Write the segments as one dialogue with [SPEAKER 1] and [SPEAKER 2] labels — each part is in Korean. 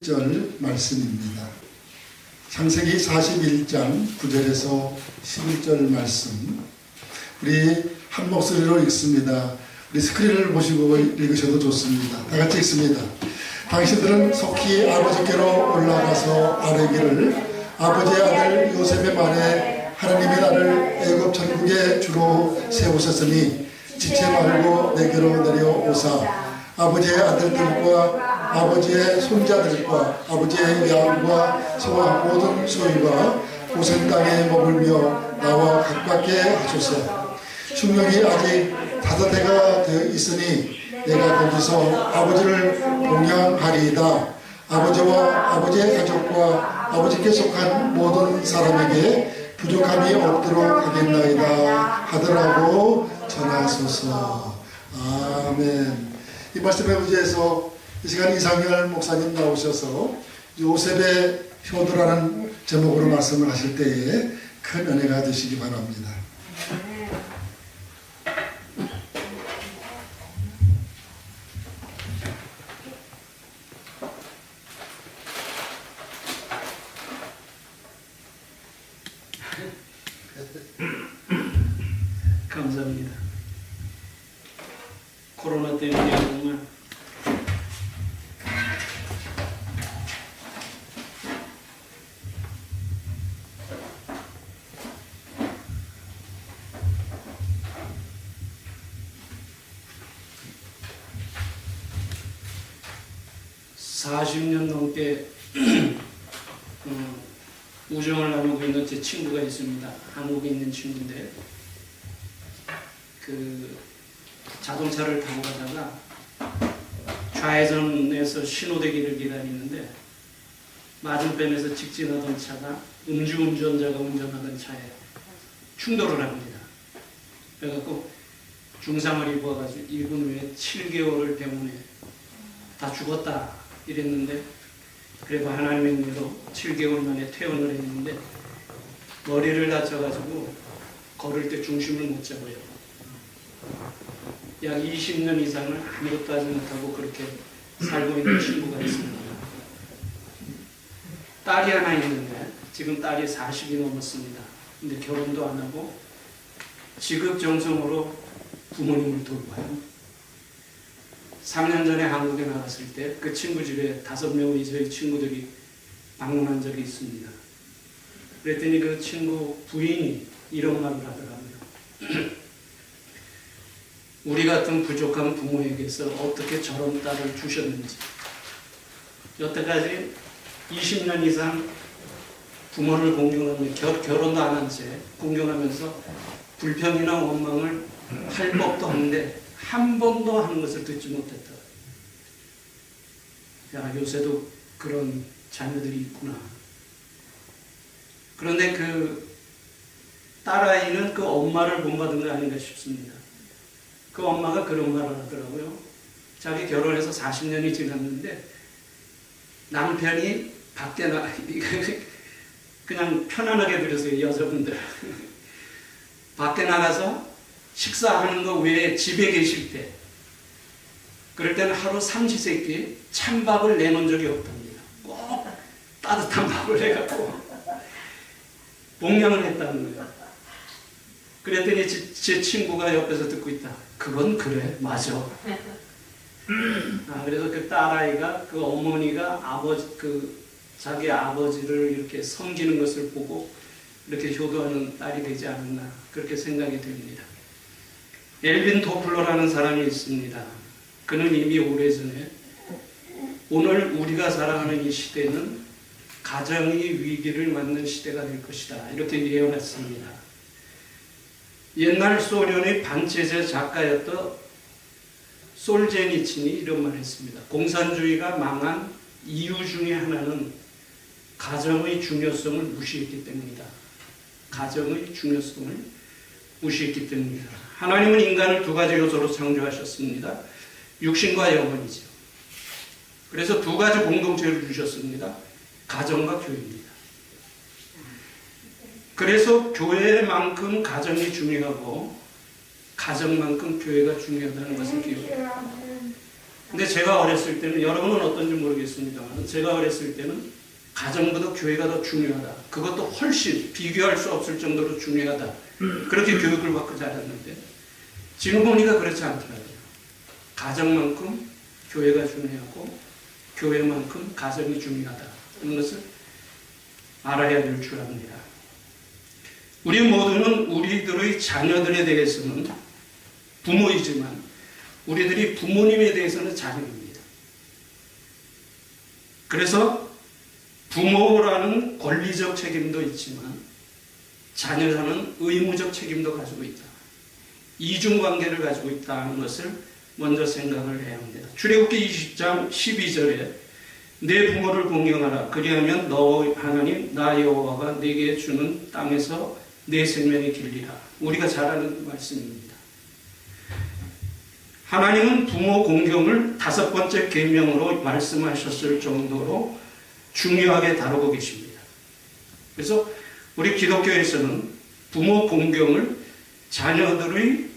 [SPEAKER 1] 절 말씀입니다. 창세기 41장 9절에서 11절 말씀 우리 한 목소리로 읽습니다. 우리 스크린을 보시고 읽으셔도 좋습니다. 다 같이 읽습니다. 당신들은 속히 아버지께로 올라가서 아뢰기를 아버지의 아들 요셉의 말에 하나님이 나를 애굽 전국의 주로 세우셨으니 지체 말고 내게로 내려오사 아버지의 아들들과 아버지의 손자들과 아버지의 양과 소와 모든 소유가 고센 땅에 머물며 나와 가깝게 하소서. 흉년이 아직 5해가 되어 있으니 내가 거기서 아버지를 동양하리이다. 아버지와 아버지의 가족과 아버지께 속한 모든 사람에게 부족함이 없도록 하겠나이다 하더라고 전하소서. 아멘. 이 말씀에 의지해서 이 시간 이상열 목사님 나오셔서 요셉의 효도라는 제목으로 말씀을 하실 때에 큰 은혜가 되시기 바랍니다.
[SPEAKER 2] 감사합니다. 코로나 때문에 정말 (40년) 넘게 우정을 나누고 있는 제 친구가 있습니다. 한국에 있는 친구인데 자동차를 타고 가다가 좌회전에서 신호대기를 기다리는데 맞은편에서 직진하던 차가 음주운전자가 운전하던 차에 충돌을 합니다. 그래갖고 중상을 입어가지고 1분 후에 7개월을 병원에 다 죽었다 이랬는데 그래도 하나님의 은혜로 7개월 만에 퇴원을 했는데 머리를 다쳐가지고 걸을 때 중심을 못 잡아요. 약 20년 이상을 아무것도 하지 못하고 그렇게 살고 있는 친구가 있습니다. 딸이 하나 있는데 지금 딸이 40이 넘었습니다. 근데 결혼도 안 하고 지극정성으로 부모님을 돌봐요. 3년 전에 한국에 나갔을 때 그 친구 집에 5명의 저희 친구들이 방문한 적이 있습니다. 그랬더니 그 친구 부인이 이런 말을 하더라고요. 우리 같은 부족한 부모에게서 어떻게 저런 딸을 주셨는지, 여태까지 20년 이상 부모를 공경하며 결혼도 안 한 채 공경하면서 불평이나 원망을 할 법도 없는데 한 번도 하는 것을 듣지 못했다. 야, 요새도 그런 자녀들이 있구나. 그런데 그 딸아이는 그 엄마를 본받은 거 아닌가 싶습니다. 그 엄마가 그런 말을 하더라고요. 자기 결혼해서 40년이 지났는데 남편이 밖에 그냥 편안하게 들으세요, 여자분들. 밖에 나가서 식사하는 거 외에 집에 계실 때 그럴 때는 하루 삼시세끼 찬밥을 내놓은 적이 없답니다. 꼭 따뜻한 밥을 해갖고 봉양을 했다는 거예요. 그랬더니 제 친구가 옆에서 듣고 있다. 그건 그래, 맞아. 그래서 그 딸아이가 그 어머니가 자기 아버지를 이렇게 섬기는 것을 보고 이렇게 효도하는 딸이 되지 않았나 그렇게 생각이 됩니다. 엘빈 도플러라는 사람이 있습니다. 그는 이미 오래전에 오늘 우리가 살아가는 이 시대는 가정의 위기를 맞는 시대가 될 것이다 이렇게 예언했습니다. 옛날 소련의 반체제 작가였던 솔제니친이 이런 말을 했습니다. 공산주의가 망한 이유 중에 하나는 가정의 중요성을 무시했기 때문이다. 가정의 중요성을 무시했기 때문이다. 하나님은 인간을 2가지 요소로 창조하셨습니다. 육신과 영혼이죠. 그래서 2가지 공동체를 주셨습니다. 가정과 교회입니다. 그래서 교회만큼 가정이 중요하고 가정만큼 교회가 중요하다는 것을 기억해요. 근데 제가 어렸을 때는, 여러분은 어떤지 모르겠습니다만, 제가 어렸을 때는 가정보다 교회가 더 중요하다. 그것도 훨씬 비교할 수 없을 정도로 중요하다. 그렇게 교육을 받고 자랐는데, 지금 보니까 그렇지 않더라고요. 가정만큼 교회가 중요하고, 교회만큼 가정이 중요하다. 하는 것을 알아야 될 줄 압니다. 우리 모두는 우리들의 자녀들에 대해서는 부모이지만, 우리들이 부모님에 대해서는 자녀입니다. 그래서 부모라는 권리적 책임도 있지만 자녀라는 의무적 책임도 가지고 있다. 이중관계를 가지고 있다는 것을 먼저 생각을 해야 합니다. 출애굽기 20장 12절에 내 부모를 공경하라. 그리하면 너 하나님 나 여호와가 네게 주는 땅에서 내 생명이 길리라. 우리가 잘 아는 말씀입니다. 하나님은 부모 공경을 5번째 계명으로 말씀하셨을 정도로 중요하게 다루고 계십니다. 그래서 우리 기독교에서는 부모 공경을 자녀들의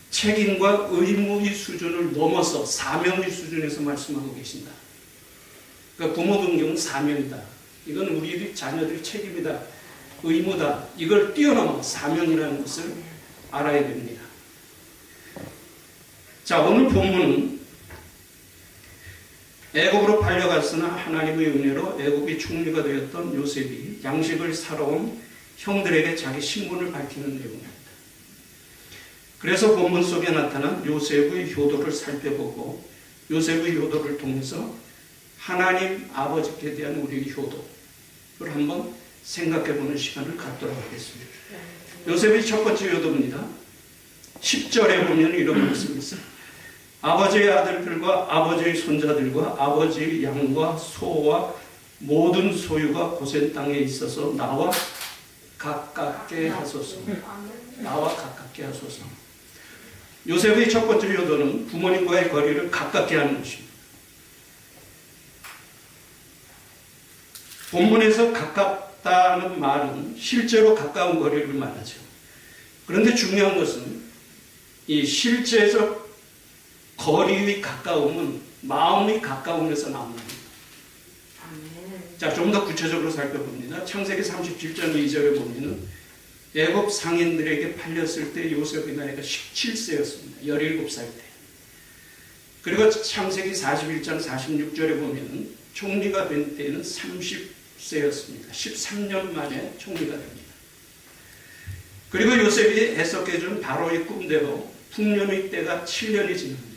[SPEAKER 2] 책임과 의무의 수준을 넘어서 사명의 수준에서 말씀하고 계신다. 그러니까 부모 공경은 사명이다. 이건 우리 자녀들의 책임이다. 의무다. 이걸 뛰어넘어 사명이라는 것을 알아야 됩니다. 자, 오늘 본문은 애굽으로 팔려갔으나 하나님의 은혜로 애굽이 총리가 되었던 요셉이 양식을 사러 온 형들에게 자기 신분을 밝히는 내용입니다. 그래서 본문 속에 나타난 요셉의 효도를 살펴보고 요셉의 효도를 통해서 하나님 아버지께 대한 우리의 효도를 한번 생각해보는 시간을 갖도록 하겠습니다. 요셉의 첫 번째 효도입니다. 10절에 보면 이런 말씀이 있어요. 아버지의 아들들과 아버지의 손자들과 아버지의 양과 소와 모든 소유가 고센 땅에 있어서 나와 가깝게 하소서. 나와 가깝게 하소서. 요셉의 첫 번째 효도는 부모님과의 거리를 가깝게 하는 것입니다. 본문에서 가깝다는 말은 실제로 가까운 거리를 말하죠. 그런데 중요한 것은 이 실제적 거리의 가까움은 마음의 가까움에서 나옵니다. 자, 좀 더 구체적으로 살펴봅니다. 창세기 37장 2절에 보면은 애굽 상인들에게 팔렸을 때 요셉의 나이가 17세였습니다. 17살 때. 그리고 창세기 41장 46절에 보면은 총리가 된 때는 30세였습니다. 13년 만에 총리가 됩니다. 그리고 요셉이 해석해준 바로의 꿈대로 풍년의 때가 7년이 지납니다.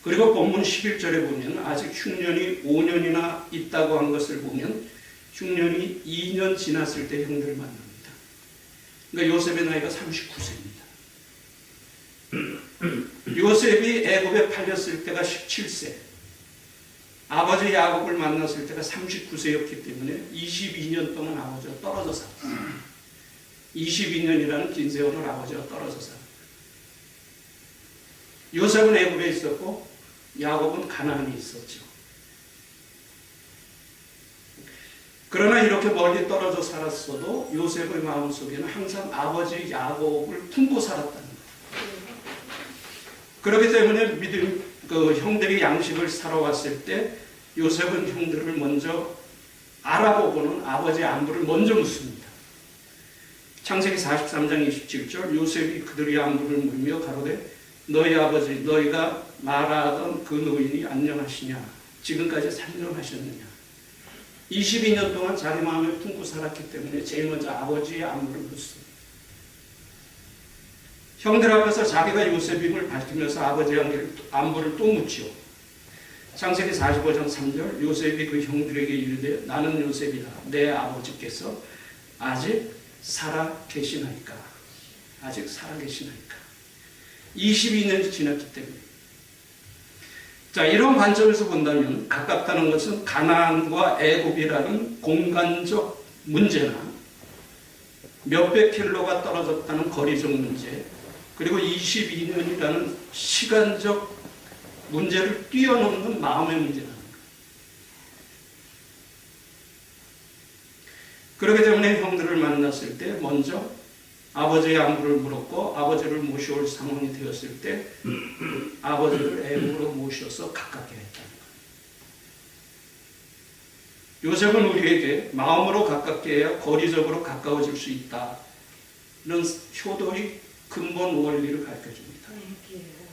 [SPEAKER 2] 그리고 본문 11절에 보면 아직 흉년이 5년이나 있다고 한 것을 보면 흉년이 2년 지났을 때 형들을 만납니다. 그러니까 요셉의 나이가 39세입니다. 요셉이 애굽에 팔렸을 때가 17세, 아버지 야곱을 만났을 때가 39세였기 때문에 22년 동안 아버지와 떨어져 살았습니다. 22년이라는 긴 세월을 아버지와 떨어져 살았습니다. 요셉은 애굽에 있었고 야곱은 가나안에 있었죠. 그러나 이렇게 멀리 떨어져 살았어도 요셉의 마음속에는 항상 아버지 야곱을 품고 살았다는 거예요. 그렇기 때문에 형들이 양식을 사러 왔을 때 요셉은 형들을 먼저 알아보고는 아버지 안부를 먼저 묻습니다. 창세기 43장 27절 요셉이 그들의 안부를 묻며 가로되 너희 아버지 너희가 말하던 그 노인이 안녕하시냐? 지금까지 생존하셨느냐? 22년 동안 자기 마음에 품고 살았기 때문에 제일 먼저 아버지의 안부를 묻습니다. 형들 앞에서 자기가 요셉임을 밝히면서 아버지의 안부를 또 묻지요. 창세기 45장 3절 요셉이 그 형들에게 이르되 나는 요셉이라 내 아버지께서 아직 살아 계시나이까? 아직 살아 계시나이까? 22년이 지났기 때문에. 자, 이런 관점에서 본다면 가깝다는 것은 가나안과 애굽이라는 공간적 문제나 몇백 킬로가 떨어졌다는 거리적 문제, 그리고 22년이라는 시간적 문제를 뛰어넘는 마음의 문제라는 거예요. 그렇기 때문에 형들을 만났을 때 먼저 아버지의 안부를 물었고 아버지를 모셔올 상황이 되었을 때 아버지를 애국으로 모셔서 가깝게 했다는 거예요. 요셉은 우리에게 마음으로 가깝게 해야 거리적으로 가까워질 수 있다는 효도의 근본 원리를 가르쳐줍니다.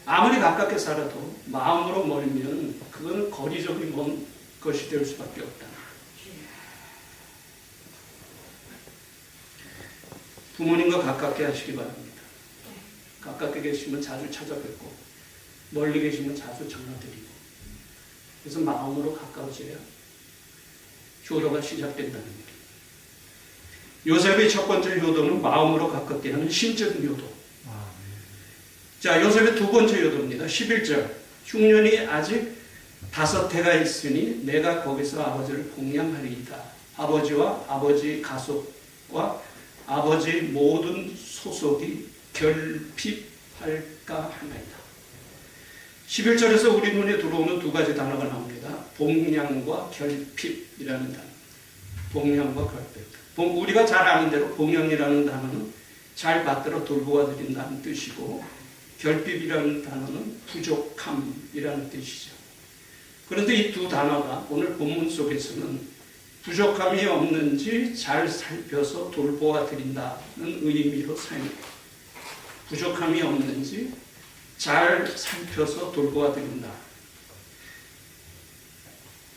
[SPEAKER 2] 아무리 가깝게 살아도 마음으로 멀면 그건 거리적인 먼 것이 될 수밖에 없다. 부모님과 가깝게 하시기 바랍니다. 가깝게 계시면 자주 찾아뵙고 멀리 계시면 자주 전화드리고 그래서 마음으로 가까워져야 효도가 시작된다는 거예요. 요셉의 첫 번째 효도는 마음으로 가깝게 하는 심적인 효도. 자, 요셉의 두 번째 효도입니다. 11절. 흉년이 아직 5해가 있으니 내가 거기서 아버지를 공양하리이다. 아버지와 아버지 가족과 아버지 모든 소속이 결핍할까 하나이다. 11절에서 우리 눈에 들어오는 두 가지 단어가 나옵니다. 봉양과 결핍이라는 단어. 봉양과 결핍. 우리가 잘 아는 대로 봉양이라는 단어는 잘 받들어 돌보아 드린다는 뜻이고 결핍이라는 단어는 부족함이라는 뜻이죠. 그런데 이 두 단어가 오늘 본문 속에서는 부족함이 없는지 잘 살펴서 돌보아 드린다는 의미로 사용해요. 부족함이 없는지 잘 살펴서 돌보아 드린다.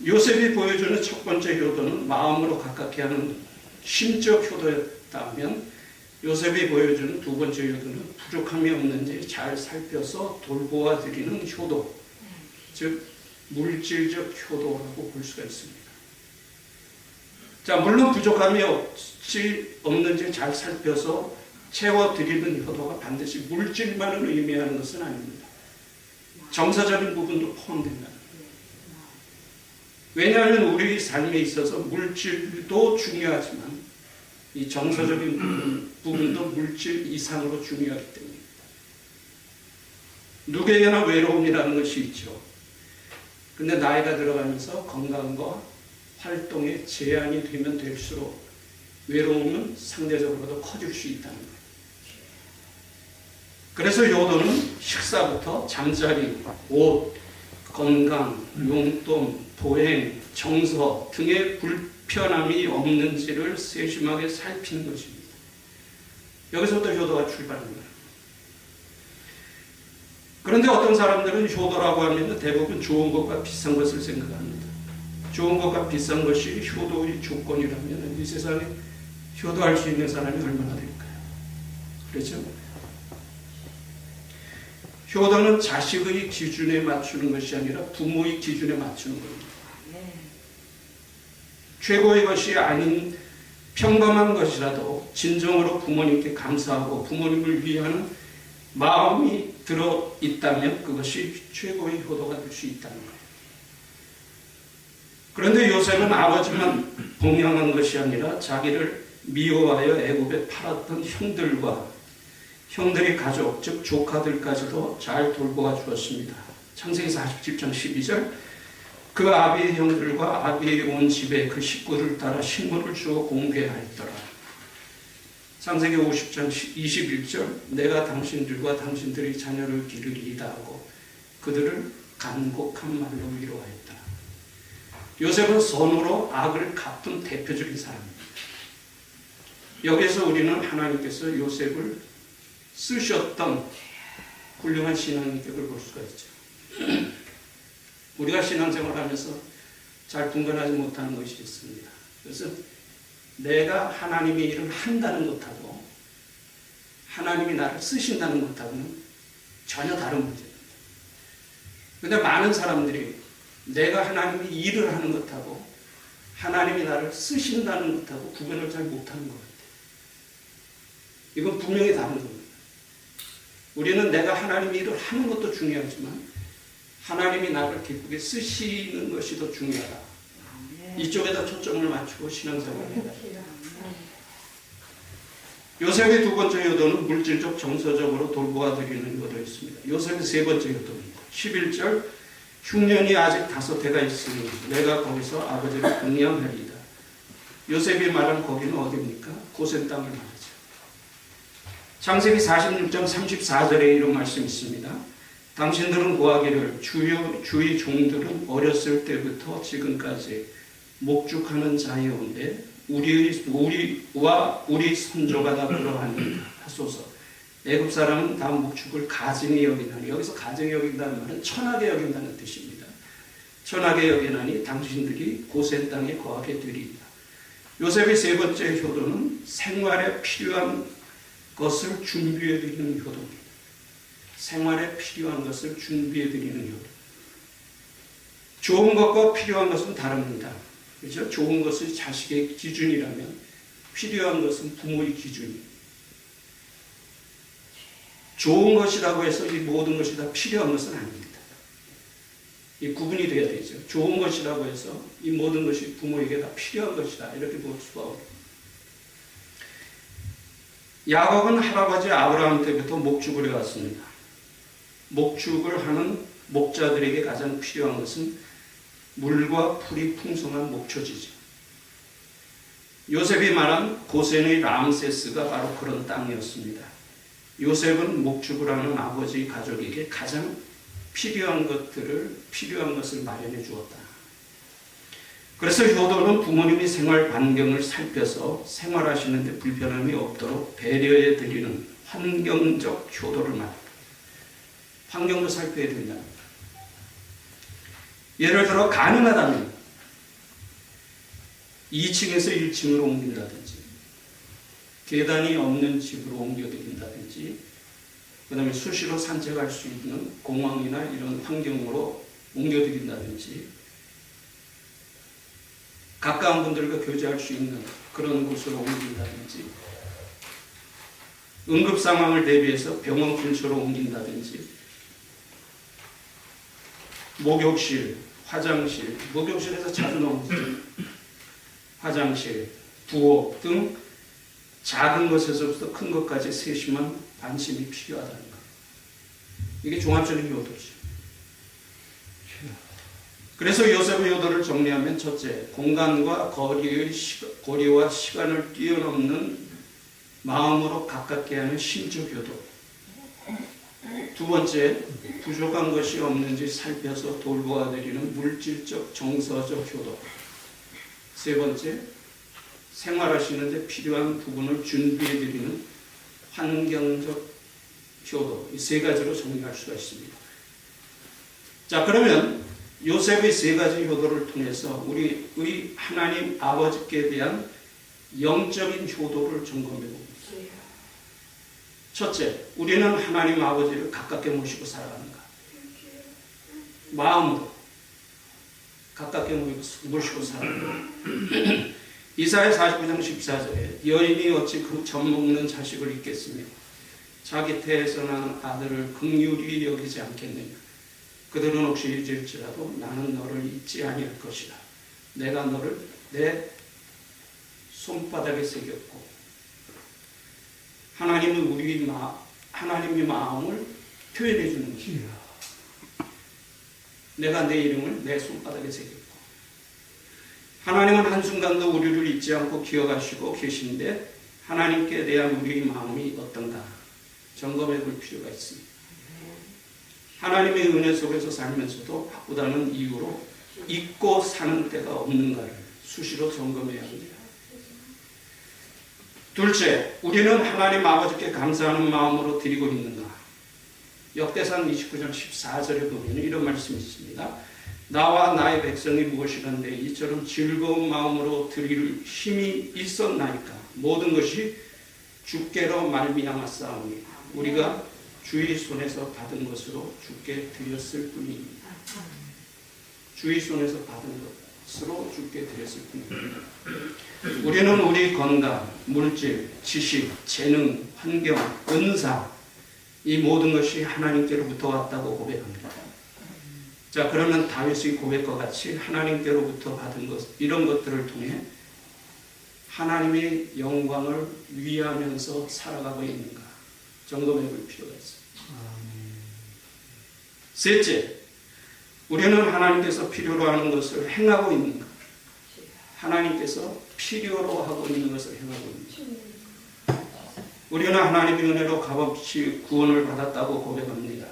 [SPEAKER 2] 요셉이 보여주는 첫 번째 효도는 마음으로 가깝게 하는 심적 효도였다면 요셉이 보여주는 두 번째 효도는 부족함이 없는지 잘 살펴서 돌보아 드리는 효도, 즉 물질적 효도라고 볼 수가 있습니다. 자, 물론 부족함이 없는지 잘 살펴서 채워드리는 효도가 반드시 물질만을 의미하는 것은 아닙니다. 정서적인 부분도 포함된다는 거예요. 왜냐하면 우리 삶에 있어서 물질도 중요하지만 이 정서적인 부분도 물질 이상으로 중요하기 때문입니다. 누구에게나 외로움이라는 것이 있죠. 근데 나이가 들어가면서 건강과 활동에 제한이 되면 될수록 외로움은 상대적으로도 커질 수 있다는 거예요. 그래서 요도는 식사부터 잠자리, 옷, 건강, 용돈, 보행, 정서 등의 불편함이 없는지를 세심하게 살피는 것입니다. 여기서부터 효도가 출발합니다. 그런데 어떤 사람들은 효도라고 하면 대부분 좋은 것과 비싼 것을 생각합니다. 좋은 것과 비싼 것이 효도의 조건이라면 이 세상에 효도할 수 있는 사람이 얼마나 될까요? 그렇죠? 효도는 자식의 기준에 맞추는 것이 아니라 부모의 기준에 맞추는 겁니다. 최고의 것이 아닌 평범한 것이라도 진정으로 부모님께 감사하고 부모님을 위하는 마음이 들어있다면 그것이 최고의 효도가 될 수 있다는 거예요. 그런데 요셉은 아버지만 봉양한 것이 아니라 자기를 미워하여 애굽에 팔았던 형들의 가족, 즉 조카들까지도 잘 돌보아 주었습니다. 창세기 47장 12절 그 아비의 형들과 아비의 온 집에 그 식구를 따라 식물을 주어 공개하였더라. 창세기 50장 21절 내가 당신들과 당신들의 자녀를 기르리이다 하고 그들을 간곡한 말로 위로하였다. 요셉은 선으로 악을 갚은 대표적인 사람입니다. 여기서 우리는 하나님께서 요셉을 쓰셨던 훌륭한 신앙인격을 볼 수가 있죠. 우리가 신앙생활하면서 잘 분간하지 못하는 것이 있습니다. 그래서 내가 하나님의 일을 한다는 것하고 하나님이 나를 쓰신다는 것하고는 전혀 다른 문제입니다. 그런데 많은 사람들이 내가 하나님이 일을 하는 것하고 하나님이 나를 쓰신다는 것하고 구분을 잘 못하는 것 같아요. 이건 분명히 다른 겁니다. 우리는 내가 하나님의 일을 하는 것도 중요하지만 하나님이 나를 기쁘게 쓰시는 것이 더 중요하다. 이쪽에다 초점을 맞추고 신앙생활을 해야 합니다. 요셉의 두 번째 효도는 물질적 정서적으로 돌보아 드리는 효도였습니다. 요셉의 세 번째 효도입니다. 11절 흉년이 아직 5해가 있으니 내가 거기서 아버지를 공양하리이다. 요셉이 말한 거기는 어디입니까? 고센 땅을 말하죠. 창세기 46장 34절에 이런 말씀이 있습니다. 당신들은 고하기를 주의 종들은 어렸을 때부터 지금까지 목축하는 자이온데 우리와 우리 선조가 다 그러하니 하소서. 애굽 사람은 다 목축을 가증히 여기나니, 여기서 가증히 여긴다는 말은 천하게 여긴다는 뜻입니다. 천하게 여기나니 당신들이 고센 땅에 거하게 되리이다. 요셉의 세 번째 효도는 생활에 필요한 것을 준비해 드리는 효도입니다. 생활에 필요한 것을 준비해 드리는 효도. 좋은 것과 필요한 것은 다릅니다. 그렇죠? 좋은 것이 자식의 기준이라면 필요한 것은 부모의 기준입니다. 좋은 것이라고 해서 이 모든 것이 다 필요한 것은 아닙니다. 이 구분이 돼야 되죠. 좋은 것이라고 해서 이 모든 것이 부모에게 다 필요한 것이다, 이렇게 볼 수가 없습니다. 야곱은 할아버지 아브라함 때부터 목축을 해왔습니다. 목축을 하는 목자들에게 가장 필요한 것은 물과 풀이 풍성한 목초지죠. 요셉이 말한 고센의 람세스가 바로 그런 땅이었습니다. 요셉은 목축을 하는 아버지 가족에게 가장 필요한 것을 마련해 주었다. 그래서 효도는 부모님이 생활 반경을 살펴서 생활하시는데 불편함이 없도록 배려해 드리는 환경적 효도를 말합니다. 환경도 살펴야 된다. 예를 들어 가능하다면 2층에서 1층으로 옮긴다든지, 계단이 없는 집으로 옮겨드린다든지, 그 다음에 수시로 산책할 수 있는 공원이나 이런 환경으로 옮겨드린다든지, 가까운 분들과 교제할 수 있는 그런 곳으로 옮긴다든지, 응급 상황을 대비해서 병원 근처로 옮긴다든지, 목욕실, 화장실, 목욕실에서 자주 나오죠. 화장실, 부엌 등 작은 것에서부터 큰 것까지 세심한 관심이 필요하다는 것. 이게 종합적인 효도죠. 그래서 요셉의 효도를 정리하면, 첫째, 공간과 거리와 시간을 뛰어넘는 마음으로 가깝게 하는 심적 효도. 두 번째, 부족한 것이 없는지 살펴서 돌보아드리는 물질적 정서적 효도. 세 번째, 생활하시는데 필요한 부분을 준비해드리는 환경적 효도. 이 세 가지로 정리할 수가 있습니다. 자, 그러면 요셉의 세 가지 효도를 통해서 우리의 하나님 아버지께 대한 영적인 효도를 점검해 봅니다. 첫째, 우리는 하나님 아버지를 가깝게 모시고 살아가는가? 마음으로 가깝게 모시고 살아가는가? 이사야 49장 14절에 여인이 어찌 그 젖먹는 자식을 잊겠으며 자기 태에서 난 아들을 긍휼히 여기지 않겠느냐? 그들은 혹시 잊을지라도 나는 너를 잊지 아니할 것이다. 내가 너를 내 손바닥에 새겼고, 하나님이 하나님의 마음을 표현해 주는 것이다. 내가 내 이름을 내 손바닥에 새겼고, 하나님은 한순간도 우리를 잊지 않고 기억하시고 계신데 하나님께 대한 우리의 마음이 어떤가 점검해 볼 필요가 있습니다. 하나님의 은혜 속에서 살면서도 바쁘다는 이유로 잊고 사는 때가 없는가를 수시로 점검해야 합니다. 둘째, 우리는 하나님 아버지께 감사하는 마음으로 드리고 있는가? 역대상 29장 14절에 보면 이런 말씀이 있습니다. 나와 나의 백성이 무엇이란데 이처럼 즐거운 마음으로 드릴 힘이 있었나이까? 모든 것이 주께로 말미암았사오니 우리가 주의 손에서 받은 것으로 주께 드렸을 뿐입니다. 주의 손에서 받은 것으로 주께 드렸을 뿐입니다. 우리는 우리 건강, 물질, 지식, 재능, 환경, 은사, 이 모든 것이 하나님께로부터 왔다고 고백합니다. 자, 그러면 다윗의 고백과 같이 하나님께로부터 받은 것, 이런 것들을 통해 하나님의 영광을 위하면서 살아가고 있는가 점검해 볼 필요가 있습니다. 셋째, 우리는 하나님께서 필요로 하는 것을 행하고 있는가? 하나님께서 필요로 하고 있는 것을 행하고 있는가? 우리는 하나님의 은혜로 값없이 구원을 받았다고 고백합니다.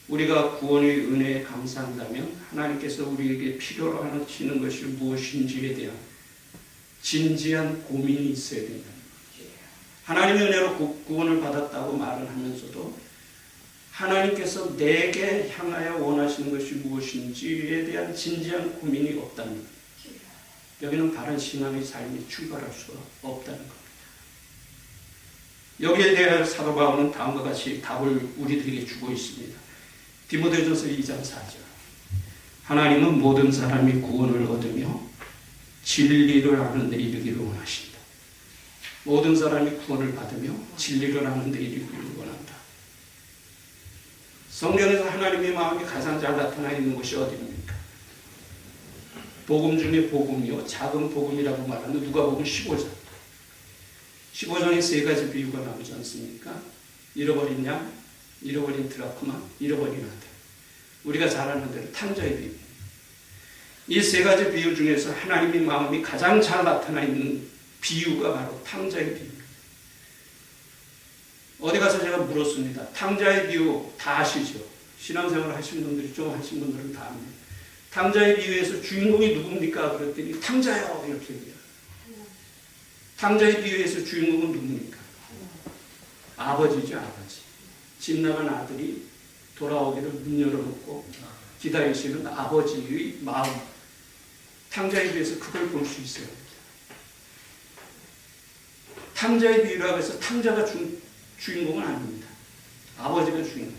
[SPEAKER 2] 우리가 구원의 은혜에 감사한다면 하나님께서 우리에게 필요로 하시는 것이 무엇인지에 대한 진지한 고민이 있어야 된다. 하나님의 은혜로 구원을 받았다고 말을 하면서도 하나님께서 내게 향하여 원하시는 것이 무엇인지에 대한 진지한 고민이 없다는 것. 여기는 바른 신앙의 삶이 출발할 수가 없다는 겁니다. 여기에 대해 사도 바울은 다음과 같이 답을 우리들에게 주고 있습니다. 디모데전서 2장 4절. 하나님은 모든 사람이 구원을 얻으며 진리를 아는 데 이르기를 원하신다. 모든 사람이 구원을 받으며 진리를 아는 데 이르기를 원한다. 성경에서 하나님의 마음이 가장 잘 나타나 있는 곳이 어디입니까? 복음 중에 복음이요, 작은 복음이라고 말하는 누가복음 15장. 15장에 세 가지 비유가 나오지 않습니까? 잃어버린 양, 잃어버린 드라크마, 잃어버린 아들. 우리가 잘 아는 대로 탕자의 비유. 이 세 가지 비유 중에서 하나님의 마음이 가장 잘 나타나 있는 비유가 바로 탕자의 비유. 어디 가서 제가 물었습니다. 탕자의 비유 다 아시죠? 신앙생활 하신 분들이 좀 하신 분들은 다 압니다. 탕자의 비유에서 주인공이 누굽니까? 그랬더니 탕자요 이렇게 얘기해요. 탕자의 비유에서 주인공은 누굽니까? 아버지죠, 아버지. 집 나간 아들이 돌아오기를 문 열어놓고 기다리시는 아버지의 마음. 탕자의 비유에서 그걸 볼 수 있어요. 탕자의 비유라고 해서 탕자가 주인공은 아닙니다. 아버지가 주인공.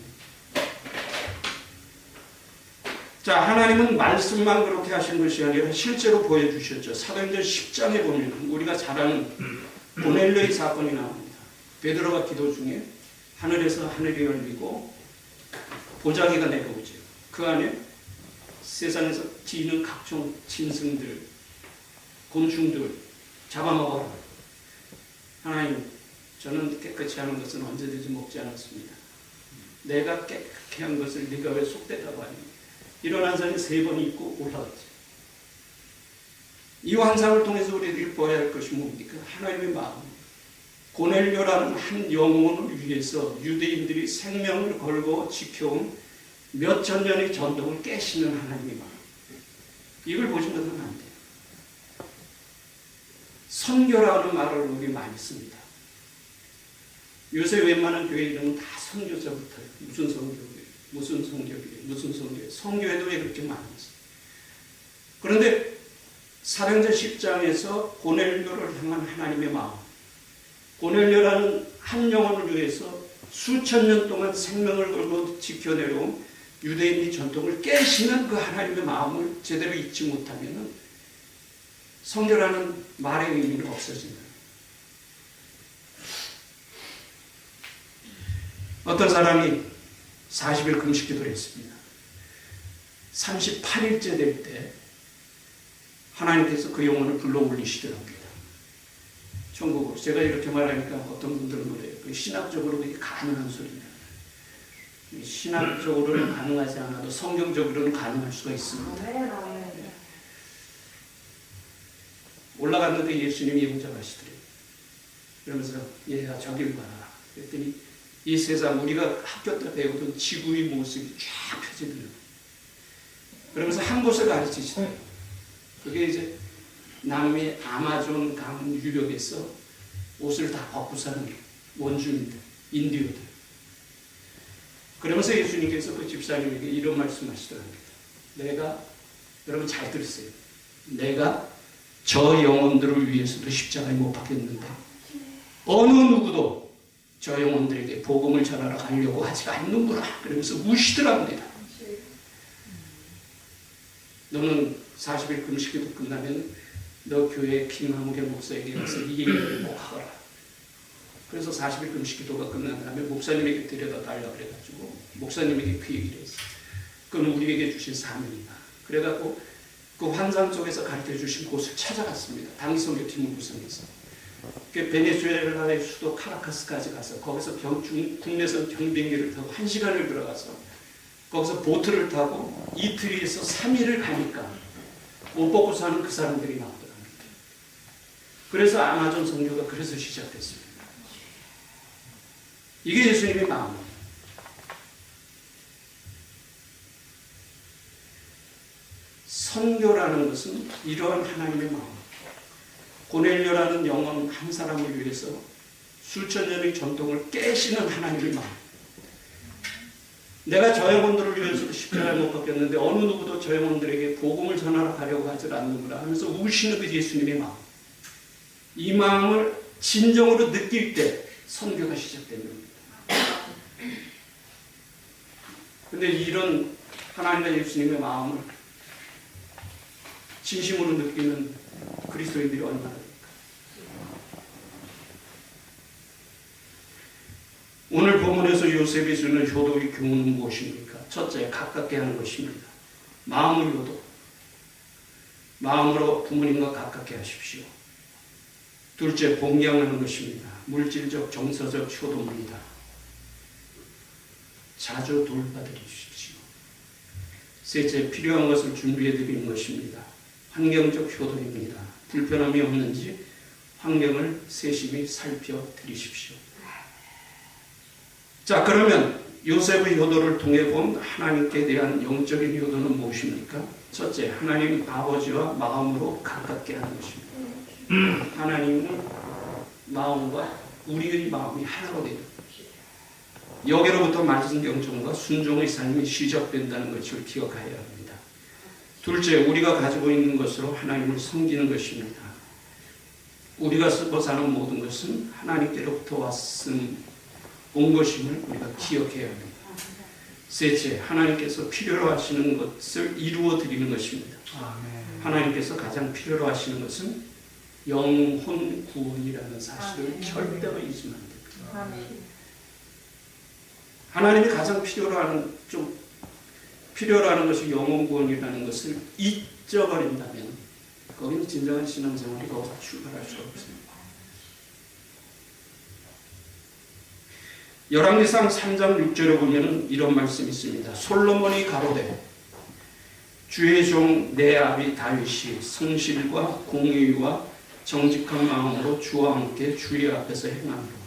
[SPEAKER 2] 자, 하나님은 말씀만 그렇게 하신 것이 아니라 실제로 보여주셨죠. 사도행전 10장에 보면 우리가 잘 아는 고넬료의 사건이 나옵니다. 베드로가 기도 중에 하늘에서 하늘이 열리고 보자기가 내려오죠. 그 안에 세상에서 지는 각종 짐승들, 곤충들 잡아먹어라. 하나님, 저는 깨끗이 하는 것은 언제든지 먹지 않았습니다. 내가 깨끗이 한 것을 네가 왜 속되다고 하니? 일어난 사람이 3번 있고 올라갔죠. 이 환상을 통해서 우리들이 보아야 할 것이 뭡니까? 하나님의 마음. 고넬료라는 한 영혼을 위해서 유대인들이 생명을 걸고 지켜온 몇천 년의 전통을 깨시는 하나님의 마음. 이걸 보시면 안 돼요. 선교라는 말을 우리 많이 씁니다. 요새 웬만한 교회 이름은 다 선교자부터요. 무슨 선교예요? 무슨 선교예요? 무슨 선교예요? 선교에도 왜 그렇게 많이 있어요? 그런데 사도행전 10장에서 고넬료를 향한 하나님의 마음, 고넬료라는 한 영혼을 위해서 수천 년 동안 생명을 걸고 지켜내려온 유대인의 전통을 깨시는 그 하나님의 마음을 제대로 잊지 못하면 선교라는 말의 의미는 없어진다. 어떤 사람이 40일 금식 기도를 했습니다. 38일째 될 때 하나님께서 그 영혼을 불러 올리시더랍니다. 천국으로. 제가 이렇게 말하니까 어떤 분들은 그래요. 신학적으로 그게 가능한 소리냐. 신학적으로는 가능하지 않아도 성경적으로는 가능할 수가 있습니다. 올라갔는데 예수님이 용접하시더래요. 그러면서 얘야 저길 봐라. 그랬더니 이 세상 우리가 학교 때 배우던 지구의 모습이 쫙 펴지더라고요. 그러면서 한 곳을 가르치시더라고요. 그게 이제 남미 아마존 강 유역에서 옷을 다 벗고 사는 원주민들, 인디오들. 그러면서 예수님께서 그 집사님에게 이런 말씀하시더랍니다. 내가, 여러분 잘 들으세요. 내가 저 영혼들을 위해서도 십자가에 못 박혔는데 어느 누구도 저 영혼들에게 복음을 전하러 가려고 하지 않는구나. 그러면서 우시더랍니다. 너는 40일 금식기도 끝나면 너 교회 김하무개 목사에게 가서 이 얘기를 꼭 하거라. 그래서 40일 금식기도가 끝난 다음에 목사님에게 데려다 달라 그래가지고 목사님에게 그 얘기를 했어요. 그건 우리에게 주신 사명이다. 그래갖고 그 환상 속에서 가르쳐 주신 곳을 찾아갔습니다. 당선교팀을 구성해서. 베네수엘라의 수도 카라카스까지 가서 거기서 국내선 경비행기를 타고 1시간을 들어가서 거기서 보트를 타고 이틀에서 3일을 가니까 옷 벗고 사는 그 사람들이 나오더랍니다. 그래서 아마존 선교가 그래서 시작됐습니다. 이게 예수님의 마음입니다. 선교라는 것은 이러한 하나님의 마음. 고넬료라는 영혼 한 사람을 위해서 수천 년의 전통을 깨시는 하나님의 마음. 내가 저 영혼들을 위해서도 십자가에 못 박혔는데 어느 누구도 저 영혼들에게 복음을 전하러 가려고 하지 않는구나 하면서 우시는 그 예수님의 마음. 이 마음을 진정으로 느낄 때 선교가 시작된 겁니다. 근데 이런 하나님과 예수님의 마음을 진심으로 느끼는 그리스도인들이 얼마나 될까? 오늘 본문에서 요셉이 주는 효도의 교훈은 무엇입니까? 첫째, 가깝게 하는 것입니다. 마음의 효도. 마음으로 부모님과 가깝게 하십시오. 둘째, 봉양하는 것입니다. 물질적, 정서적 효도입니다. 자주 돌봐드리십시오. 셋째, 필요한 것을 준비해드리는 것입니다. 환경적 효도입니다. 불편함이 없는지 환경을 세심히 살펴드리십시오. 자, 그러면 요셉의 효도를 통해 본 하나님께 대한 영적인 효도는 무엇입니까? 첫째, 하나님 아버지와 마음으로 가깝게 하는 것입니다. 하나님의 마음과 우리의 마음이 하나가 되는 여기로부터 말씀 경청과 순종의 삶이 시작된다는 것을 기억해야 합니다. 둘째, 우리가 가지고 있는 것으로 하나님을 섬기는 것입니다. 우리가 쓰고 사는 모든 것은 하나님께로부터 온 것임을 우리가 기억해야 합니다. 셋째, 하나님께서 필요로 하시는 것을 이루어 드리는 것입니다. 하나님께서 가장 필요로 하시는 것은 영혼 구원이라는 사실을 절대로 잊으면 안 됩니다. 하나님이 가장 필요로 하는 것이 영혼 구원이라는 것을 잊어버린다면 거기는 진정한 신앙생활이 더 출발할 수가 없습니다. 열왕기상 3장 6절에 보면 이런 말씀이 있습니다. 솔로몬이 가로되 주의 종 내 아비 다윗이 성실과 공의와 정직한 마음으로 주와 함께 주의 앞에서 행함으로